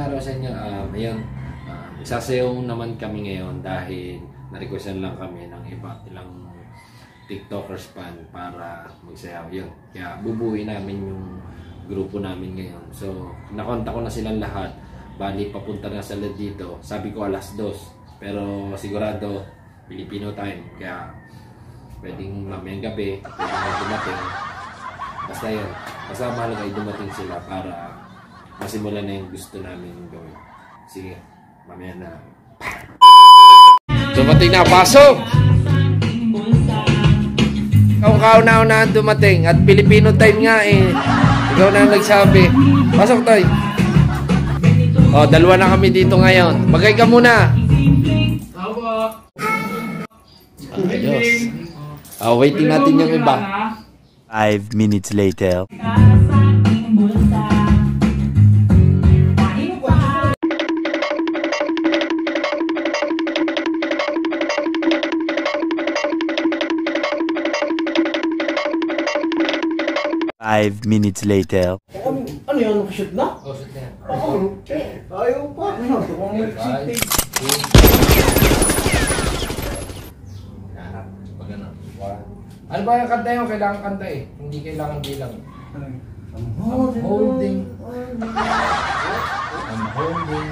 araw sa inyo. Ayun, sasayaw naman kami ngayon dahil na-requestan lang kami ng ilang TikTokers fan para magsayaw. Yun. Kaya bubuuin namin yung grupo namin ngayon. So, nakontak ko na silang lahat. Bali, papunta na sila dito. Sabi ko 2:00. Pero sigurado, Filipino time. Kaya pwedeng mamayang gabi, pwedeng dumating. Basta yun. Basta mahalaga ay dumating sila para masimulan na yung gusto namin gawin. Sige, mamaya na. Dumating na, pasok! Ikaw na dumating at Filipino time nga eh. Ikaw na nagsabi. Pasok tayo. O, 2 na kami dito ngayon. Bagay ka muna. Ayos. Waiting natin yung iba. 5 minutes later. Five minutes later. Ano yan? Nakashoot na? Oh, shoot na yan. Ayaw pa. Ano ba yung kanta yun? Kailangan kanta eh. Hindi kailangan bilang. I'm holding on the road.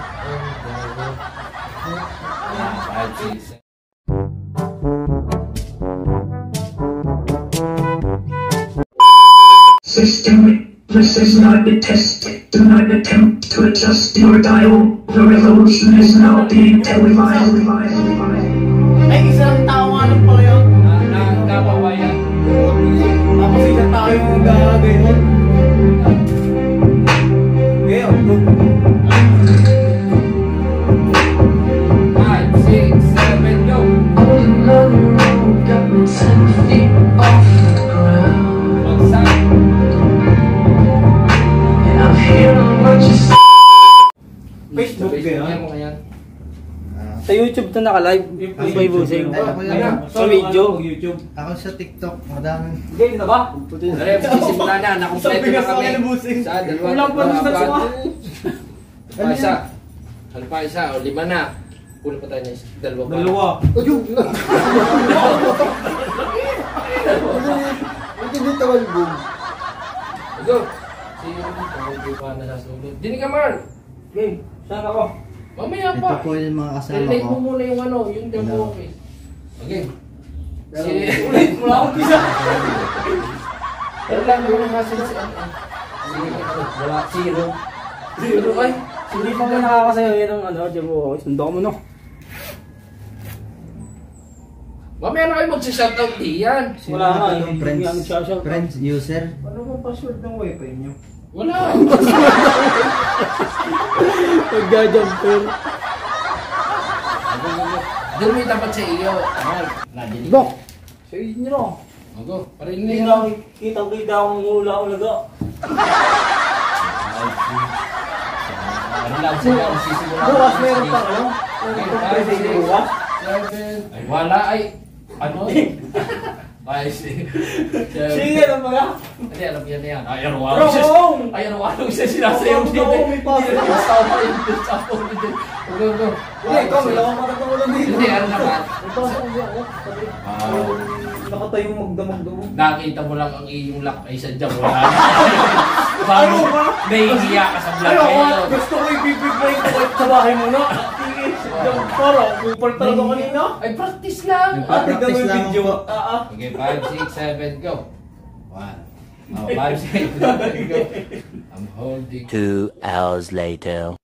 5, 6, 7. System, this is not a test. Do not attempt to adjust your dial. The revolution is now being televised. Ay, isang tao nga lang pala yun. Nagkabawayan. Tapos isang tao yung gagawin nun. Ngayon, 5, 6, 7, go! Got me 10 feet off the ground. Facebook mo ngayon. Sa YouTube to naka-live. Ang may busing. Sa video. YouTube. Ako sa TikTok, madaming. Game na ba? Dali, magsisimula na. Nakumpleto na kami. Sa dalawa. Walang pa rin sa suwa. Pa isa. Ano pa isa? O 5 na. Kulang pa tayo na isa. Dalawa pa. Ayun! Hindi dito walbog. Go! Sige, hindi pa nasasunod. Dini ka, Marl! Game. Saan ako? Mamaya Ito pa. po yung mga kasama Relate mo ko. muna yung ano, yung demo. Okay. Okay. Ulit mo lang ako pisa. Pero lang yung hassle si ano. Wala. Zero. Zero ay. Hindi pa ka nakakasayo yun ng ano, Jabo. Sundo ka mo no. Mamaya na kayo magsishoutout diyan. Wala nga, Yung hindi nga nagsashout. friends, user. Ano bang password ng wifi niyo? Wala. Nagja-jumper. Doon may tapat sa iyo. Marl. Nadinig. Bok! Sa inyo. Mago. Parin na Hindi yun. na kitang-kita akong hula-ulaga. Ano lang sila ang sisimula. Bukas meron pa kayo? Meron pa pwede bukas? 7. Ay, wala ay. Ano? 5, 6, 7. Sige na mga. Hindi, alam yan na yan. Ay, Bro, arwalong siya. Ay, arwalong siya sinasayaw Bro, dito. may pasok. Hindi, kasama yun. Kasama yun. Go, go. Hindi, ikaw, may lawang matatawalan dito. Hindi, ano naman. May pasok hindi ako. Wow. Nakatayong magdamag-damag. Nakita mo lang ang iyong lock ay sadyang wala. Paano ba? Nahihiya ka sa vlog Ayaw ngayon. ka, gusto ko ibibigay ko kahit sa bahay mo na. Sige, para, kupal talaga kanina. Ay, practice lang. Ah, tignan mo yung lang video. po. Okay, 5, 6, 7, go. 1. Oh, 5, 6, 7, go. I'm holding 2 hours later.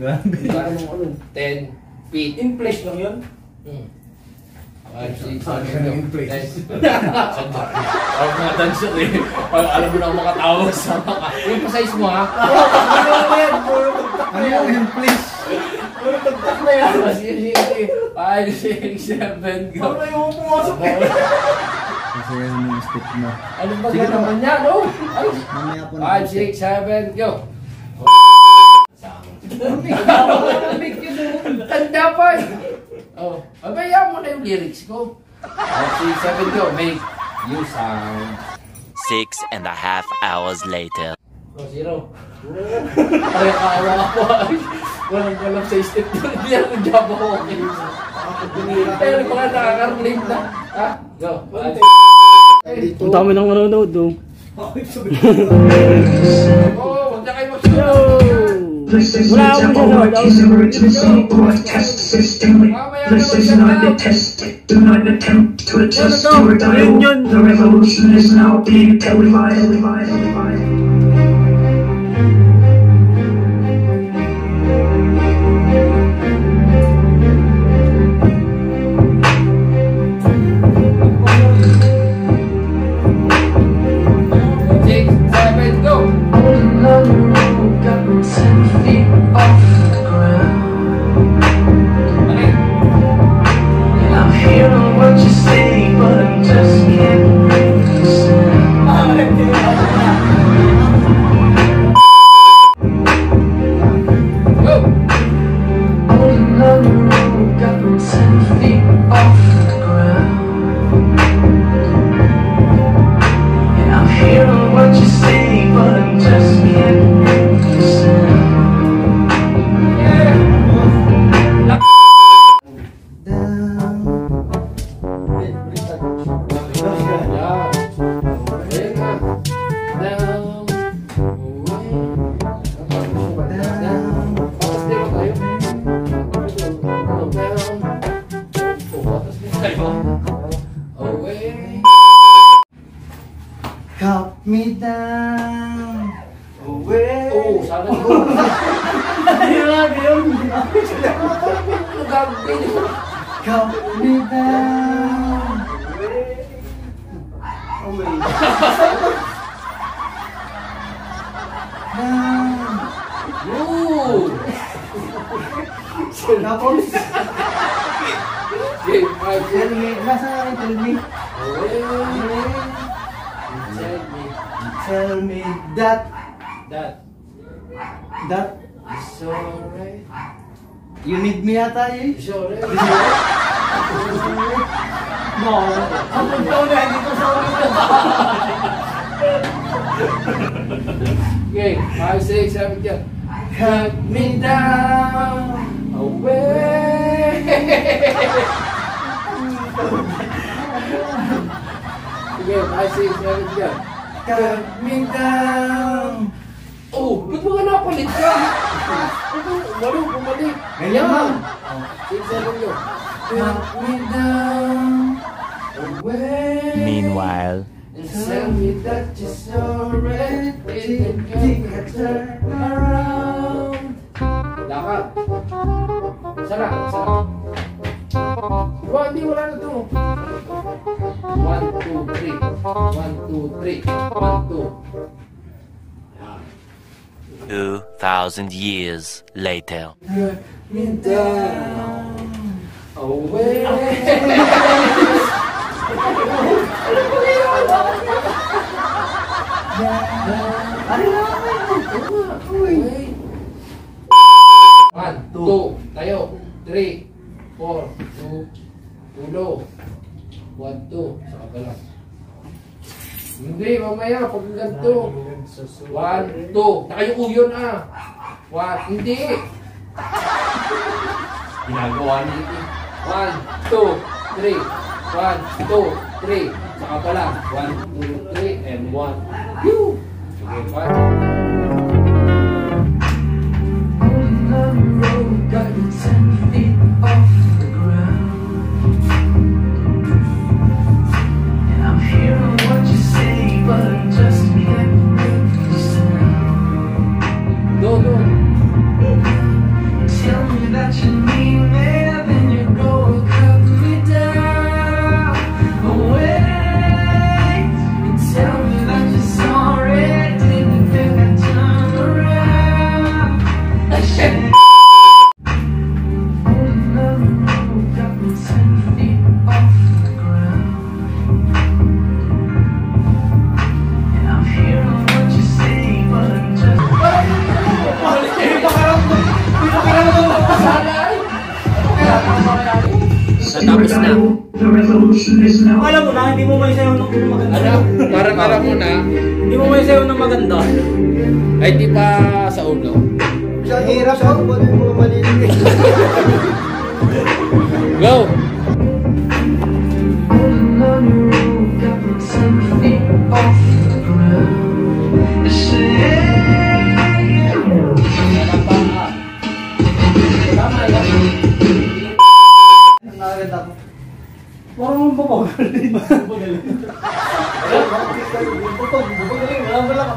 Ano, 10 feet. in place lang yun. 5, 6, 7, go. Ang mga dancer eh. Alam mo na ang makatawag sa mga. Yung pa-size mo ha? Ano yan? Puro tagtak na Ano yan. yun, please? Puro tagtak na yan. Sige, sige. 5, 6, 7, go. Ano yung pumasok eh? Kasi yung mga step mo. Ano ba naman yan? Oh! Ay! Mamaya po na. 5, 6, 7, go! Tanda pa eh! Oh, abaya mo na yung lyrics ko. 5, 6, 7, go! Make you sound. 6.5 hours later. 0. Ay, kawa ako. Walang sa step doon. Hindi ako nag-jump ako. Pero hindi ko nga nakaka-relate na. Ha? Go. Ang dami nang manonood, oh. Oo, huwag na kayo mag-show. This is the Tupperware emergency broadcast system. This is not a test. Do not attempt to adjust your dial. The revolution is now being televised. Cut me down, away. Oo, sana yun. Cut me down, away. Down. Yun! Tapos, Okay, 5, tell me, nasa akin, tell me that It's alright. you need me yata eh. It's alright. Ang puntaw na, hindi ko sa ulit. Okay, 5, 6, 7, go. Cut me down, away. Okay, 5, 6, 7, go. Cut me down. Oh, ba't mo nga napalit ka? Walo, bumalik. Ganyan lang. 6, 7, go. Cut me down, away. Meanwhile. And tell me that you're sorry. It can turn around. Lakad. Sana. Hindi, wala na to. 1, 2, 3. 1, 2, 3. 1, 2. 2,000 years later. Cut me down, away. Away. 1, 2, tayo. 3, 4, 2, ulo. 1, 2, saka pa lang. Hindi, mamaya, pag ganito. 1, 2, nakayuko yun ah. 1, hindi. Ginagawa niyo ito. 1, 2, 3. 1, 2, 3. Saka pa lang. 1, 2, 3, and 1. Phew! Okay, 5. Go. Tell me that you need me, then you go and cut me down, away. And tell me that you're sorry, didn't think I'd turn around. I should. Got me 10 feet off the ground, and I'm hearing what you say, but I'm just. Natapos na. Alam mo na, hindi mo may sayo ng maganda. Ano? Parang alam mo na, Hindi mo may sayo ng maganda. ay di pa sa ulo. Siya hirap ako, ba't mo malinig? Go! Nakagad ako. Parang ang babagaling.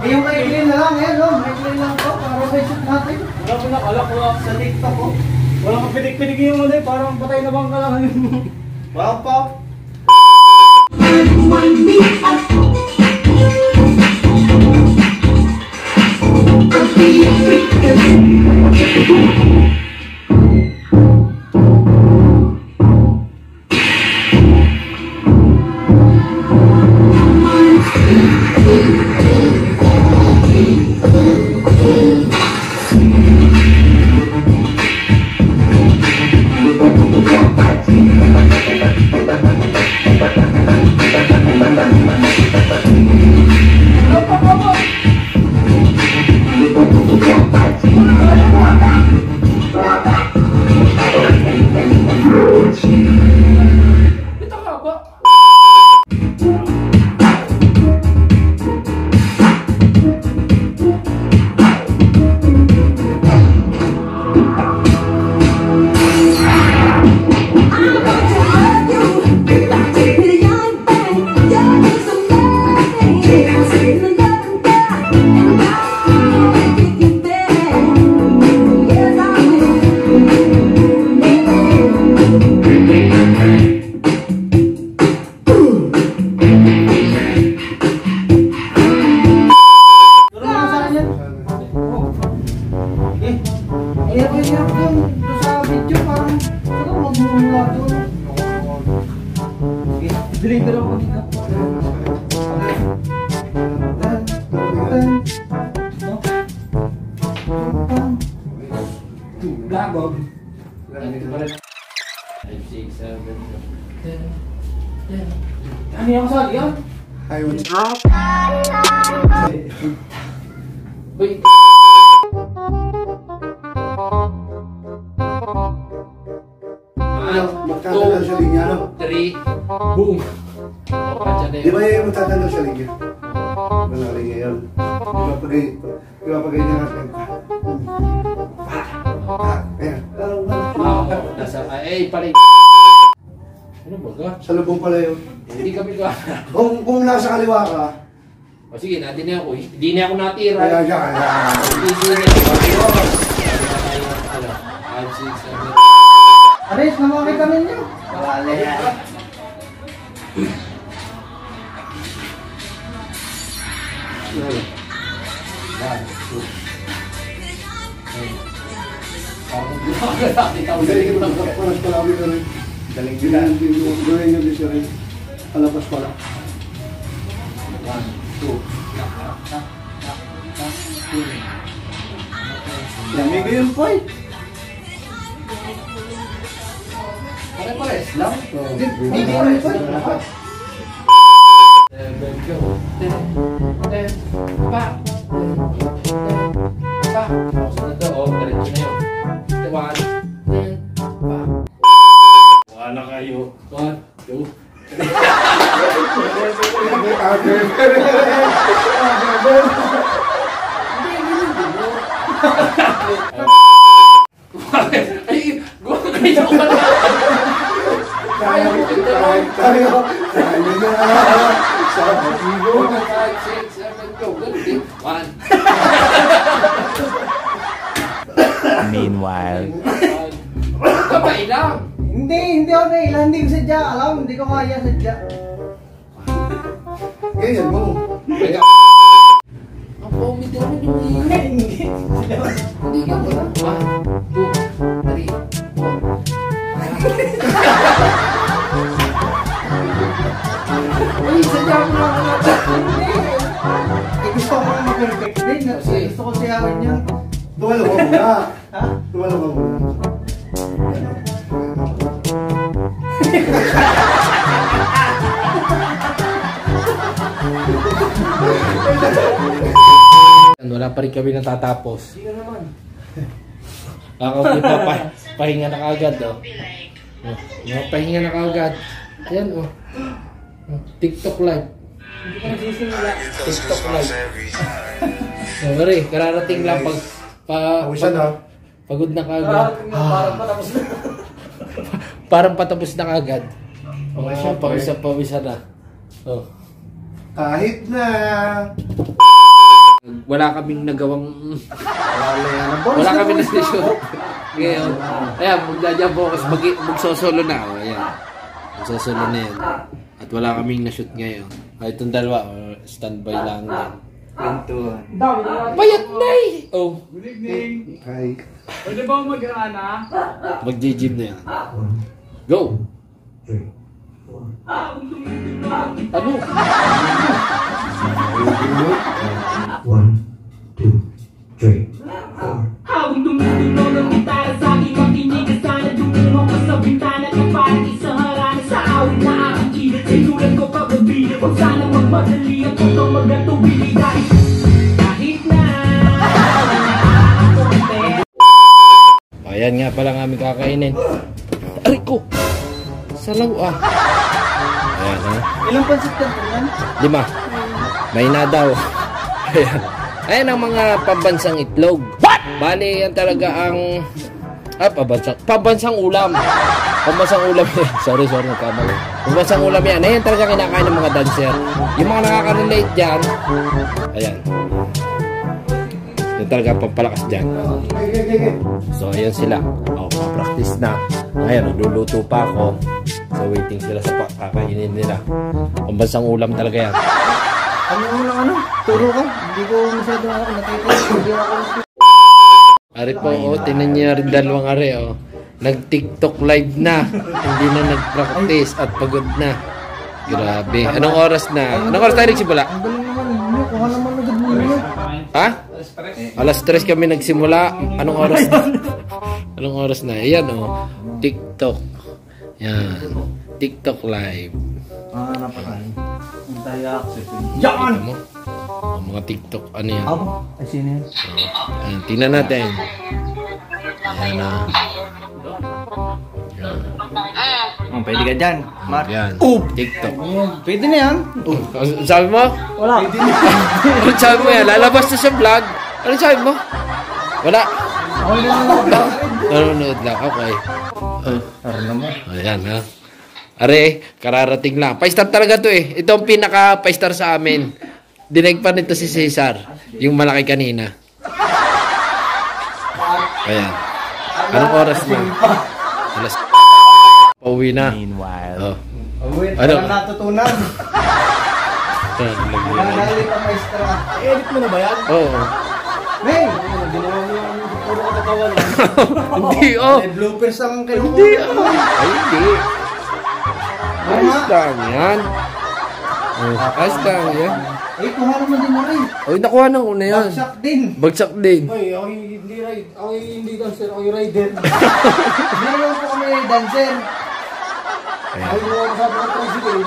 Yung maikli na lang, eh, no? Maikli lang to, para may shoot natin. Wala ko nakalak, wala Sa TikTok ko. Wala kang pitik-pitik yung ano eh, parang patay na bang ka lang. Wow, pa. Hirap yung sa video, parang magmumula doon. Deliver ako dito. Lagog. 5, 6, 7, 10. Ano yung kasali yan? Ayaw. Uy! Magtatanggal sa linya, no? 3, boom! Di ba yung magtatanggal sa linya? Wala linya yun. Di ba pag ganyan natin? Ayan. Nasa, pare. Ano ba ka? Sa lubong pala yun. Hindi kami ka. Kung nasa kaliwa ka, O sige, natin na ako. Hindi na ako natira. kaya siya, kaya. Hindi na ako. 5, 6, 7. Ares, naman kita ninyo. Wala yan. Galing yung paras pala kami rin. Galing yung gawin yung disya rin. Palapas pala. 1, 2. Lamig yung point. Pare-pares lang. Hindi ko rin point. 7, go. 10, pa. 10, pa. Tapos na to, diretso na yun. 1, 10, pa. Wala kayo. 1, 2, 3. Ay, gumawa ka na. Kaya mo ito lang. Tayo na. Sa bagigo. 5, 6, 7, go. Good. 1. Meanwhile. Ka ba ilang? Hindi ako nailan. Hindi ko sadya alam. Hindi ko kaya sadya. Ganyan mo. Teka. Ang pumiti naman yung hindi. Hindi ka ba? 1, 2, 3, 4. Ay, sadya mo na ako natin. Gusto ko na mag-perfect din. Gusto ko siyawin niya. Tumalo ka muna. Ha? Tumalo ka muna. Wala pa rin kami natatapos. Hindi ka naman. Ako, pahinga na kaagad, oh. Pahinga na kaagad. Ayan, oh. TikTok live. Hindi ka nagsisimula. TikTok live. Sorry, kararating lang Pawisan ha. pagod na kaagad. Parang patapos na. Parang patapos na kaagad. Pawisan na. Oh. Kahit na. Wala kaming nagawang wala kaming na-shoot ngayon. Ayan, magdadya-focus, magsosolo na. O, ayan. Magsosolo na yan. At wala kaming na-shoot ngayon. Ay, itong dalawa, standby lang yan. Payat na eh! Oh, Good evening. Hi. Pwede ba mag-ana? mag-gym na yan. Go! Ano? 1, 2, 3, 4. Habang tumutunog ang gitara sa aking makinig ka sana dumulong ka sa bintana na parang isang harana sa awit na aking kilit. Sinulat ko kagabi, huwag sana magmadali at huwag kang magratubili dahil kahit na Ayan nga pala nga aming kakainin. Aray ko! Salaw ah! Ayan ha. Ilang pansit ka yan? 5. May na daw. Ayan. Ayan ang mga pambansang itlog. What? Bali, yan talaga ang... pambansang ulam. Pambansang ulam yan. Sorry, nagkamali. Pambansang ulam yan. Ayan talaga kinakain ng mga dancer. Yung mga nakaka-relate dyan. Ayan. Yan talaga pampalakas dyan. So, ayan sila. Practice na. Ayan, nagluluto pa ako. So, waiting sila sa kakainin nila. Pambansang ulam talaga yan. Turo ka? Hindi ko masyado ako nakikita. Hindi ako. Ari po, tinan niyo rin dalawang ari, oh. Nag-TikTok live na. Hindi na nag-practice at pagod na. Grabe. Anong oras na? Anong oras tayo nagsimula? Ang galing naman eh. Kuha naman agad mo yun. Ha? Alas 3 kami nagsimula. Anong oras na? Anong oras na? Ayan, oh. TikTok. Yan. TikTok live. Napakain. Ang tayo access. Yan! Mo? Oh, mga TikTok, ano yan? Ay, sino yan? Ayan, tingnan natin. Ayan na. Yan. Pwede ka dyan. Yan. TikTok. Pwede na yan. Sabi mo? Wala. Ano sabi mo yan? Lalabas na sa vlog. Ano sabi mo? Wala. Nanonood lang. Okay. Ayan ha. Are, kararating lang. 5-star talaga to eh. Ito ang pinaka-5-star sa amin. Dinig pa nito si Cesar. Yung malaki kanina. Ayan. Anong oras na? Alas. Pauwi na. Meanwhile. Ano? natutunan. Nangali pa maestra. Edit mo na ba yan? Oo. Hey! Ginawa mo yung puro katatawan. Hindi oh. Bloopers ang kayo. Hindi oh. Ay, hindi. Ayos lang yan. Ayos lang yan. Eh, kuha naman din mo rin. Ay, nakuha ng una yan. Bagsak din. Bagsak din. Ay, ako hindi ride. Ako hindi dancer. Ako yung rider. Meron po kami dancer. Ako yung masabi ng tricycle.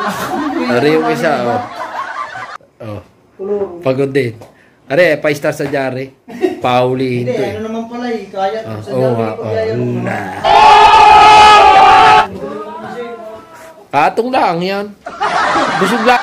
Are yung isa oh. Oh. Pagod din. Are, 5-star sa Jari. Paulihin Hindi, to eh. ano naman pala eh. Kaya. Sa Oo dami nga. ko kaya mo. Katong lang yan. Busog lang.